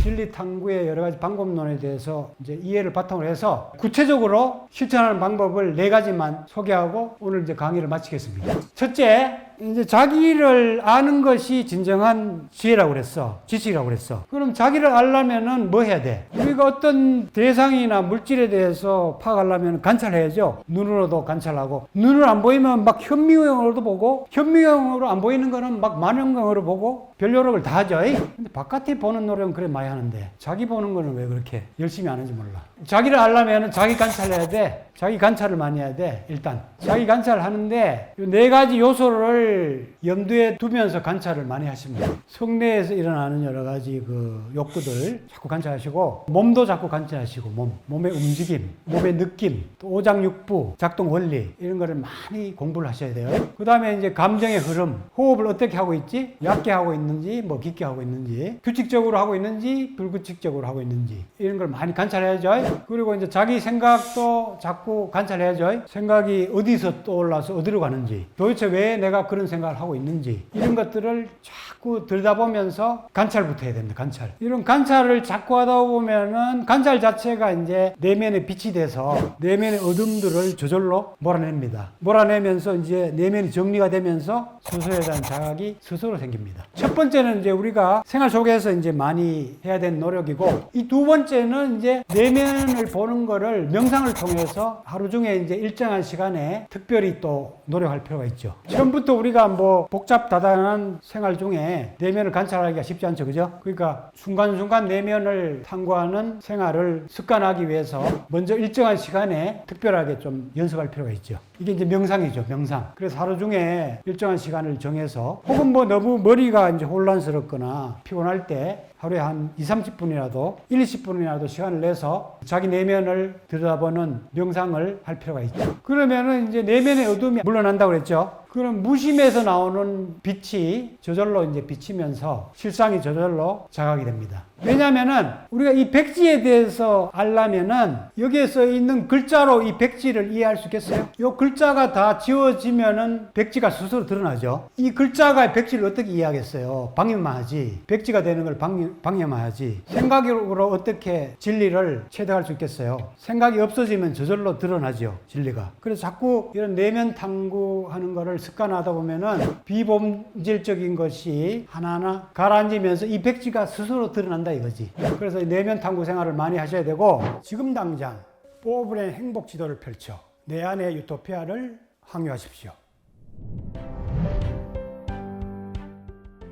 진리 탐구의 여러 가지 방법론에 대해서 이제 이해를 바탕으로 해서 구체적으로 실천하는 방법을 4가지만 소개하고 오늘 이제 강의를 마치겠습니다. 첫째, 이제 자기를 아는 것이 진정한 지혜라고 그랬어. 지식이라고 그랬어. 그럼 자기를 알려면은 뭐 해야 돼? 우리가 어떤 대상이나 물질에 대해서 파악하려면 관찰해야죠. 눈으로도 관찰하고, 눈을 안 보이면 막 현미경으로도 보고, 현미경으로 안 보이는 거는 막 만원경으로 보고, 별 노력을 다 하죠. 근데 바깥에 보는 노력은 그래 많이 하는데, 자기 보는 거는 왜 그렇게 열심히 하는지 몰라. 자기를 알려면은 자기 관찰해야 돼. 자기 관찰을 많이 해야 돼. 일단 자기 관찰을 하는데 이 4가지 요소를 염두에 두면서 관찰을 많이 하시면 돼요. 성내에서 일어나는 여러 가지 그 욕구들 자꾸 관찰하시고, 몸도 자꾸 관찰하시고, 몸의 움직임, 몸의 느낌, 또 오장육부, 작동 원리 이런 거를 많이 공부를 하셔야 돼요. 그 다음에 이제 감정의 흐름, 호흡을 어떻게 하고 있지? 얕게 하고 있는지, 뭐 깊게 하고 있는지, 규칙적으로 하고 있는지, 불규칙적으로 하고 있는지 이런 걸 많이 관찰해야죠. 그리고 이제 자기 생각도 자꾸 관찰해야죠. 생각이 어디서 떠올라서 어디로 가는지, 도대체 왜 내가 그런 생각을 하고 있는지 이런 것들을 자꾸 들여다보면서 관찰부터 해야 됩니다. 관찰. 이런 관찰을 자꾸 하다 보면은 관찰 자체가 이제 내면의 빛이 돼서 내면의 어둠들을 저절로 몰아냅니다. 몰아내면서 이제 내면이 정리가 되면서 스스로에 대한 자각이 스스로 생깁니다. 첫 번째는 이제 우리가 생활 속에서 이제 많이 해야 되는 노력이고, 이 두 번째는 이제 내면을 보는 거를 명상을 통해서 하루 중에 이제 일정한 시간에 특별히 또 노력할 필요가 있죠. 처음부터 우리가 뭐 복잡다단한 생활 중에 내면을 관찰하기가 쉽지 않죠. 그죠? 그러니까 순간순간 내면을 탐구하는 생활을 습관하기 위해서 먼저 일정한 시간에 특별하게 좀 연습할 필요가 있죠. 이게 이제 명상이죠. 명상. 그래서 하루 중에 일정한 시간을 정해서, 혹은 뭐 너무 머리가 이제 혼란스럽거나 피곤할 때 하루에 한 20-30분이라도 1-20분이라도 시간을 내서 자기 내면을 들여다보는 명상을 할 필요가 있죠. 그러면은 이제 내면의 어둠이 물러난다고 그랬죠. 그럼 무심에서 나오는 빛이 저절로 이제 비치면서 실상이 저절로 자각이 됩니다. 왜냐면은 우리가 이 백지에 대해서 알려면은 여기에 써 있는 글자로 이 백지를 이해할 수 있겠어요? 이 글자가 다 지워지면은 백지가 스스로 드러나죠. 이 글자가 백지를 어떻게 이해하겠어요? 방해만 하지. 백지가 되는 걸 방해만 하지. 생각으로 어떻게 진리를 체득할 수 있겠어요? 생각이 없어지면 저절로 드러나죠. 진리가. 그래서 자꾸 이런 내면 탐구하는 거를 습관하다 보면은 비본질적인 것이 하나하나 가라앉으면서 이 백지가 스스로 드러난다 이거지. 그래서 내면 탐구 생활을 많이 하셔야 되고, 지금 당장 포브랜 행복 지도를 펼쳐 내 안의 유토피아를 항유하십시오.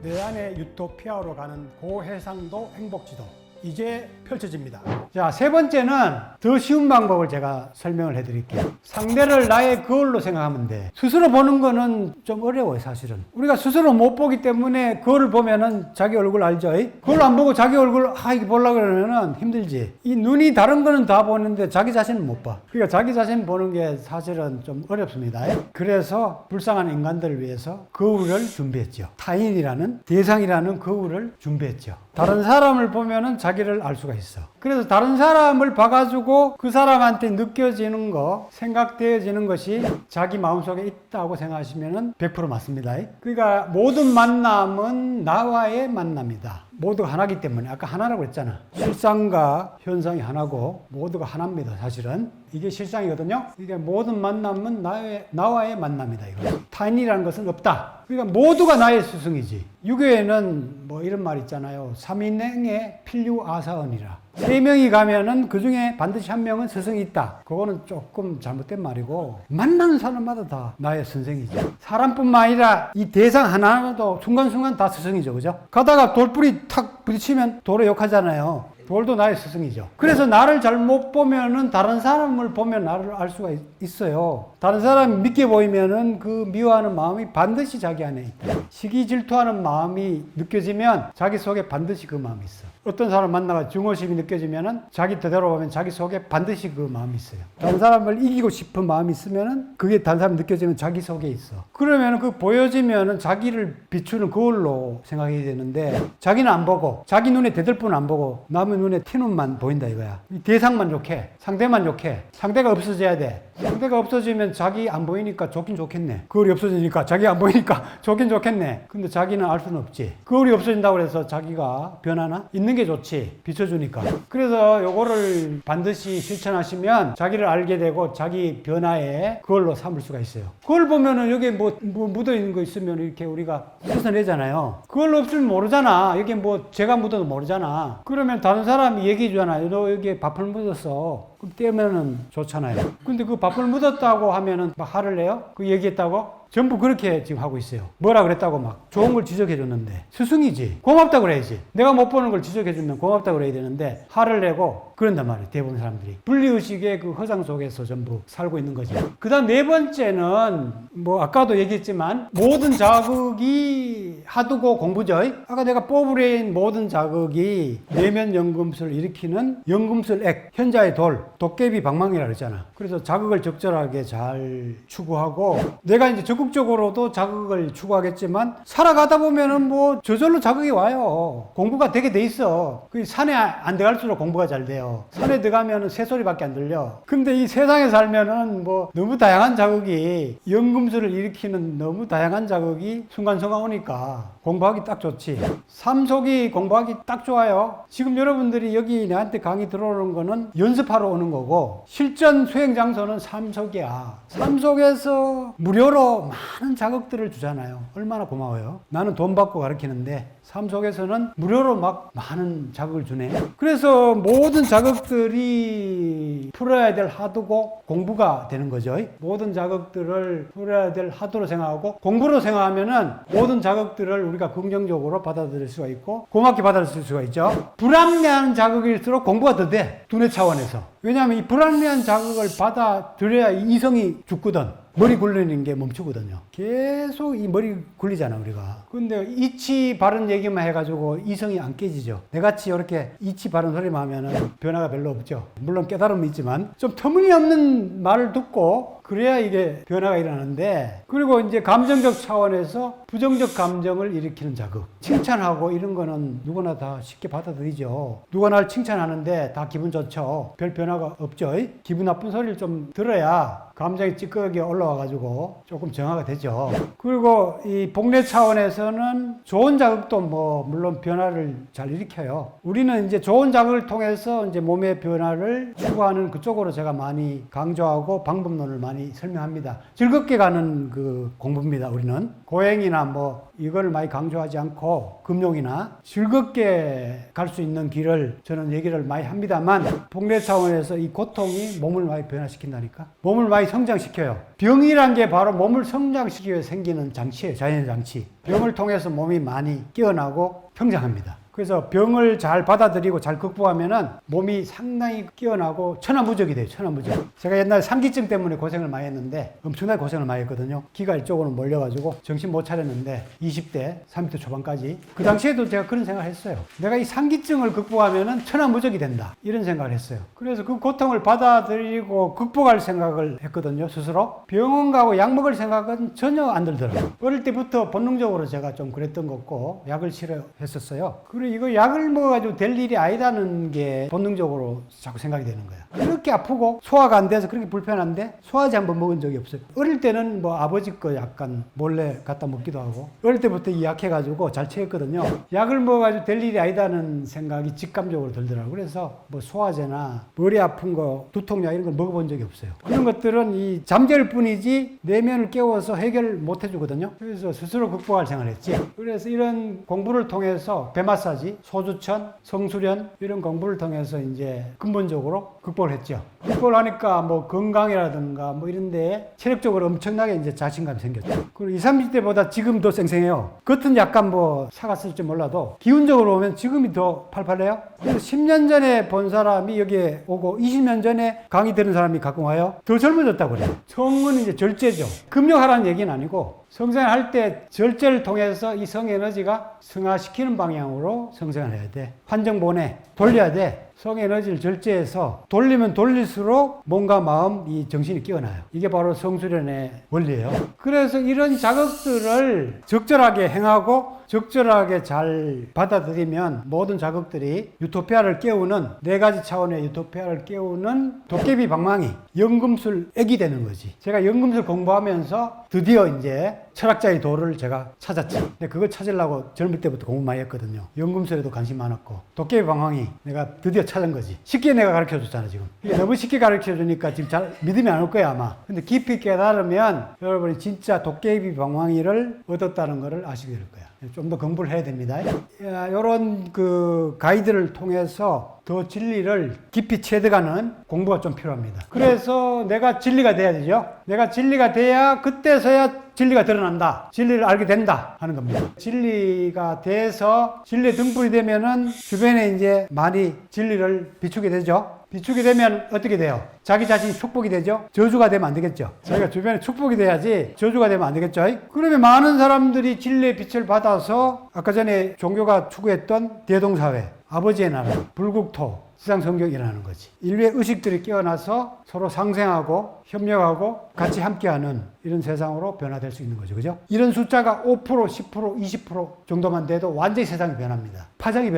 내 안의 유토피아로 가는 고해상도 행복 지도 이제 펼쳐집니다. 자, 3번째는 더 쉬운 방법을 제가 설명을 해드릴게요. 상대를 나의 거울로 생각하면 돼. 스스로 보는 거는 좀 어려워요, 사실은. 우리가 스스로 못 보기 때문에 거울을 보면은 자기 얼굴 알죠? 거울 안 보고 자기 얼굴 이게 보려고 그러면은 힘들지. 이 눈이 다른 거는 다 보는데 자기 자신은 못 봐. 그러니까 자기 자신 보는 게 사실은 좀 어렵습니다. 그래서 불쌍한 인간들을 위해서 거울을 준비했죠. 타인이라는, 대상이라는 거울을 준비했죠. 다른 사람을 보면은 자기를 알 수가 있어. 그래서 다른 사람을 봐가지고 그 사람한테 느껴지는 거, 생각되어지는 것이 자기 마음속에 있다고 생각하시면은 100% 맞습니다. 그러니까 모든 만남은 나와의 만남이다. 모두가 하나기 때문에, 아까 하나라고 했잖아. 실상과 현상이 하나고 모두가 하나입니다. 사실은 이게 실상이거든요. 이게 모든 만남은 나와의 만남이다. 이거. 타인이라는 것은 없다. 그러니까 모두가 나의 스승이지. 유교에는 뭐 이런 말 있잖아요. 삼인행의 필류아사언이라. 3명이 가면은 그 중에 반드시 1명은 스승이 있다. 그거는 조금 잘못된 말이고, 만나는 사람마다 다 나의 선생이죠. 사람뿐만 아니라 이 대상 하나하나도 순간순간 다 스승이죠. 그죠? 가다가 돌뿌리 탁 부딪히면 돌에 욕하잖아요. 돌도 나의 스승이죠. 그래서 나를 잘못 보면은 다른 사람을 보면 나를 알 수가 있어요. 다른 사람이 믿게 보이면은 그 미워하는 마음이 반드시 자기 안에 있다. 시기 질투하는 마음이 느껴지면 자기 속에 반드시 그 마음이 있어. 어떤 사람 만나가 증오심이 느껴지면은 자기 되돌아 보면 자기 속에 반드시 그 마음이 있어요. 다른 사람을 이기고 싶은 마음이 있으면은 그게 다른 사람 느껴지면 자기 속에 있어. 그러면은 그 보여지면은 자기를 비추는 거울로 생각해야 되는데, 자기는 안 보고, 자기 눈에 대들 뿐 안 보고 남의 잡으면 눈에 티눈만 보인다 이거야. 이 대상만 좋게, 상대만 좋게. 상대가 없어져야 돼. 상대가 없어지면 자기 안 보이니까 좋긴 좋겠네. 거울이 없어지니까 자기 안 보이니까 좋긴 좋겠네. 근데 자기는 알 수는 없지. 거울이 없어진다고 해서 자기가 변하나? 있는 게 좋지. 비춰주니까. 그래서 요거를 반드시 실천하시면 자기를 알게 되고 자기 변화에 그걸로 삼을 수가 있어요. 그걸 보면은 여기 뭐 묻어있는 거 있으면 이렇게 우리가 씻어내잖아요. 그걸로 없으면 모르잖아. 여기 뭐 제가 묻어도 모르잖아. 그러면 다른 사람이 얘기해 주잖아요. 너 여기에 밥을 묻었어. 그럼 떼면은 좋잖아요. 근데 그 밥을 묻었다고 하면은 막 화를 내요? 그 얘기했다고? 전부 그렇게 지금 하고 있어요. 뭐라 그랬다고 막 좋은 걸 지적해 줬는데 스승이지. 고맙다고 그래야지. 내가 못 보는 걸 지적해 주면 고맙다고 그래야 되는데 화를 내고 그런단 말이에요. 대부분 사람들이. 분리의식의 그 허상 속에서 전부 살고 있는 거지. 그 다음 네 번째는 뭐 아까도 얘기했지만 모든 자극이 하두고 공부죠. 아까 내가 뽀브레인 모든 자극이 내면 연금술을 일으키는 연금술 액, 현자의 돌, 도깨비 방망이라 그랬잖아. 그래서 자극을 적절하게 잘 추구하고 내가 이제 적극적으로도 자극을 추구하겠지만 살아가다 보면은 뭐 저절로 자극이 와요. 공부가 되게 돼 있어. 그 산에 안 들어갈수록 공부가 잘 돼요. 산에 들어가면은 새소리밖에 안 들려. 근데 이 세상에 살면은 뭐 너무 다양한 자극이 연금술을 일으키는 너무 다양한 자극이 순간순간 오니까 공부하기 딱 좋지. 삼속이 공부하기 딱 좋아요. 지금 여러분들이 여기 내한테 강의 들어오는 거는 연습하러 오는 거고 실전 수행 장소는 삼속이야. 삼속에서 무료로 많은 자극들을 주잖아요. 얼마나 고마워요. 나는 돈 받고 가르치는데 삼속에서는 무료로 막 많은 자극을 주네. 그래서 모든 자극들이 풀어야 될 하두고 공부가 되는 거죠. 모든 자극들을 풀어야 될 하두로 생각하고 공부로 생각하면은 모든 자극들을 우리가 긍정적으로 받아들일 수가 있고 고맙게 받아들일 수가 있죠. 불합리한 자극일수록 공부가 더 돼. 두뇌 차원에서. 왜냐하면 이 불합리한 자극을 받아들여야 이성이 죽거든. 머리 굴리는 게 멈추거든요. 계속 이 머리 굴리잖아 우리가. 근데 이치 바른 얘기만 해가지고 이성이 안 깨지죠. 내같이 이렇게 이치 바른 소리만 하면은 변화가 별로 없죠. 물론 깨달음이 있지만 좀 터무니없는 말을 듣고 그래야 이게 변화가 일어나는데, 그리고 이제 감정적 차원에서 부정적 감정을 일으키는 자극, 칭찬하고 이런 거는 누구나 다 쉽게 받아들이죠. 누가 날 칭찬하는데 다 기분 좋죠. 별 변화가 없죠. 기분 나쁜 소리를 좀 들어야 감정이 찌꺼기게 올라와가지고 조금 정화가 되죠. 그리고 이 복내 차원에서는 좋은 자극도 뭐 물론 변화를 잘 일으켜요. 우리는 이제 좋은 자극을 통해서 이제 몸의 변화를 추구하는 그쪽으로 제가 많이 강조하고 방법론을 많이 설명합니다. 즐겁게 가는 그 공부입니다. 우리는 고행이나 뭐 이걸 많이 강조하지 않고 금욕이나 즐겁게 갈 수 있는 길을 저는 얘기를 많이 합니다만, 복내 차원에서 이 고통이 몸을 많이 변화시킨다니까. 몸을 많이 성장시켜요. 병이란 게 바로 몸을 성장시키기 위해 생기는 장치예요. 자연의 장치. 병을 통해서 몸이 많이 깨어나고 성장합니다. 그래서 병을 잘 받아들이고 잘 극복하면은 몸이 상당히 깨어나고 천하무적이 돼요. 천하무적. 제가 옛날에 상기증 때문에 고생을 많이 했는데 엄청나게 고생을 많이 했거든요. 기가 이쪽으로 몰려가지고 정신 못 차렸는데 20대, 30대 초반까지. 그 당시에도 제가 그런 생각을 했어요. 내가 이 상기증을 극복하면은 천하무적이 된다. 이런 생각을 했어요. 그래서 그 고통을 받아들이고 극복할 생각을 했거든요. 스스로. 병원 가고 약 먹을 생각은 전혀 안 들더라고요. 어릴 때부터 본능적으로 제가 좀 그랬던 것 같고 약을 싫어했었어요. 그리고 이거 약을 먹어가지고 될 일이 아니다는 게 본능적으로 자꾸 생각이 되는 거야. 그렇게 아프고 소화가 안 돼서 그렇게 불편한데 소화제 한번 먹은 적이 없어요. 어릴 때는 뭐 아버지 거 약간 몰래 갖다 먹기도 하고 어릴 때부터 이 약해가지고 잘 체했거든요. 약을 먹어가지고 될 일이 아니다는 생각이 직감적으로 들더라고요. 그래서 뭐 소화제나 머리 아픈 거, 두통약 이런 걸 먹어본 적이 없어요. 그런 것들은 이 잠재일 뿐이지 내면을 깨워서 해결 못 해주거든요. 그래서 스스로 극복할 생각을 했지. 그래서 이런 공부를 통해서 배마사지, 소주천, 성수련 이런 공부를 통해서 이제 근본적으로 극복을 했죠. 극복을 하니까 뭐 건강이라든가 뭐 이런 데에 체력적으로 엄청나게 이제 자신감이 생겼죠. 그리고 20, 30대보다 지금 더 쌩쌩해요. 겉은 약간 뭐 사갔을지 몰라도 기운적으로 보면 지금이 더 팔팔해요. 그래서 10년 전에 본 사람이 여기에 오고 20년 전에 강의 들은 사람이 가끔 와요. 더 젊어졌다고 그래요. 성은 이제 절제죠. 금욕하라는 얘기는 아니고 성생할 때 절제를 통해서 이 성에너지가 승화시키는 방향으로 성생을 해야 돼. 환정 보내, 돌려야 돼. 성에너지를 절제해서 돌리면 돌릴수록 몸과 마음, 이 정신이 깨어나요. 이게 바로 성수련의 원리예요. 그래서 이런 자극들을 적절하게 행하고 적절하게 잘 받아들이면 모든 자극들이 유토피아를 깨우는, 4가지 차원의 유토피아를 깨우는 도깨비 방망이, 연금술 액이 되는 거지. 제가 연금술 공부하면서 드디어 이제 철학자의 도를 제가 찾았지. 근데 그걸 찾으려고 젊을 때부터 공부 많이 했거든요. 연금술에도 관심 많았고 도깨비 방망이 내가 드디어 찾은 거지. 쉽게 내가 가르쳐 줬잖아 지금. 이게 너무 쉽게 가르쳐 주니까 지금 잘 믿음이 안 올 거야 아마. 근데 깊이 깨달으면 여러분이 진짜 도깨비 방망이를 얻었다는 것을 아시게 될 거야. 좀 더 공부를 해야 됩니다. 이런 그 가이드를 통해서 더 진리를 깊이 체득하는 공부가 좀 필요합니다. 그래서 내가 진리가 돼야 되죠. 내가 진리가 돼야 그때서야 진리가 드러난다. 진리를 알게 된다 하는 겁니다. 진리가 돼서 진리에 등불이 되면은 주변에 이제 많이 진리를 비추게 되죠. 비추게 되면 어떻게 돼요? 자기 자신이 축복이 되죠? 저주가 되면 안 되겠죠? 저희가 주변에 축복이 돼야지 저주가 되면 안 되겠죠? 그러면 많은 사람들이 진리의 빛을 받아서 아까 전에 종교가 추구했던 대동사회, 아버지의 나라, 불국토, 지상성경이라는 거지. 인류의 의식들이 깨어나서 서로 상생하고 협력하고 같이 함께하는 이런 세상으로 변화될 수 있는 거죠. 그죠? 이런 숫자가 5%, 10%, 20% 정도만 돼도 완전히 세상이 변합니다. 파장이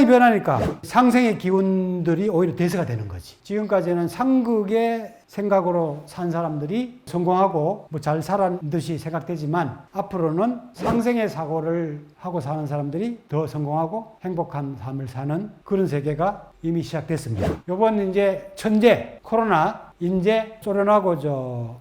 변하니까 상생의 기운들이 오히려 대세가 되는 거지. 지금까지는 상극의 생각으로 산 사람들이 성공하고 뭐 잘 살았는 듯이 생각되지만 앞으로는 상생의 사고를 하고 사는 사람들이 더 성공하고 행복한 삶을 사는 그런 세계가 이미 시작됐습니다. 요번 이제 천재, 코로나, 인재, 소련하고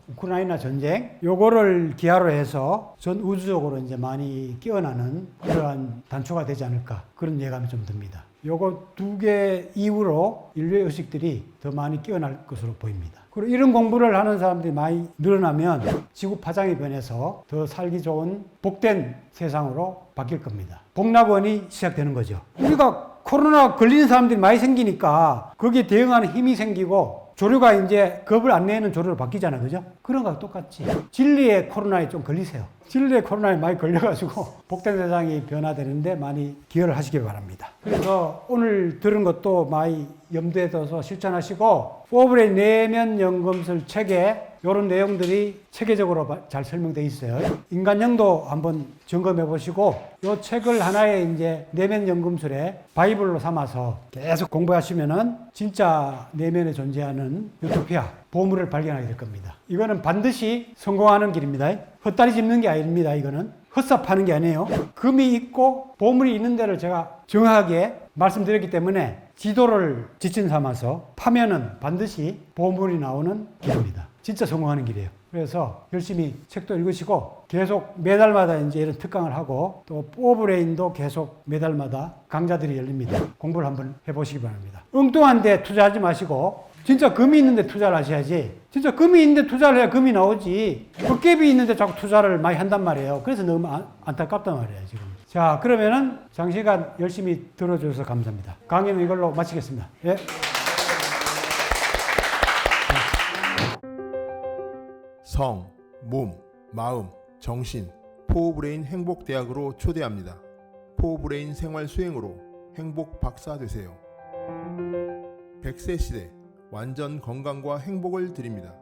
우크라이나 전쟁, 요거를 기하로 해서 전 우주적으로 이제 많이 깨어나는 그러한 단초가 되지 않을까 그런 예감이 좀 듭니다. 요거 2개 이후로 인류의 의식들이 더 많이 깨어날 것으로 보입니다. 그리고 이런 공부를 하는 사람들이 많이 늘어나면 지구 파장이 변해서 더 살기 좋은 복된 세상으로 바뀔 겁니다. 복락원이 시작되는 거죠. 우리가 코로나 걸리는 사람들이 많이 생기니까 거기에 대응하는 힘이 생기고 조류가 이제 겁을 안 내는 조류로 바뀌잖아요. 그죠? 그런 거랑 똑같지. 진리의 코로나에 좀 걸리세요. 진리의 코로나에 많이 걸려가지고 복된 세상이 변화되는데 많이 기여를 하시기 바랍니다. 그래서 오늘 들은 것도 많이 염두에 둬서 실천하시고 포브레인 내면 연금술 책에 이런 내용들이 체계적으로 잘 설명되어 있어요. 인간형도 한번 점검해 보시고 이 책을 하나의 이제 내면 연금술의 바이블로 삼아서 계속 공부하시면은 진짜 내면에 존재하는 유토피아, 보물을 발견하게 될 겁니다. 이거는 반드시 성공하는 길입니다. 헛다리 짚는 게 아닙니다. 이거는 헛삽하는 게 아니에요. 금이 있고 보물이 있는 데를 제가 정확하게 말씀드렸기 때문에 지도를 지침 삼아서 파면은 반드시 보물이 나오는 길입니다. 진짜 성공하는 길이에요. 그래서 열심히 책도 읽으시고 계속 매달마다 이제 이런 특강을 하고 또 포브레인도 계속 매달마다 강좌들이 열립니다. 공부를 한번 해보시기 바랍니다. 엉뚱한 데 투자하지 마시고 진짜 금이 있는데 투자를 하셔야지. 진짜 금이 있는데 투자를 해야 금이 나오지. 헛개비 있는데 자꾸 투자를 많이 한단 말이에요. 그래서 너무 안타깝단 말이에요, 지금. 자, 그러면은 장시간 열심히 들어주셔서 감사합니다. 강의는 이걸로 마치겠습니다. 예. 성, 몸, 마음, 정신, 포브레인 행복대학으로 초대합니다. 포브레인 생활 수행으로 행복 박사 되세요. 100세 시대 완전 건강과 행복을 드립니다.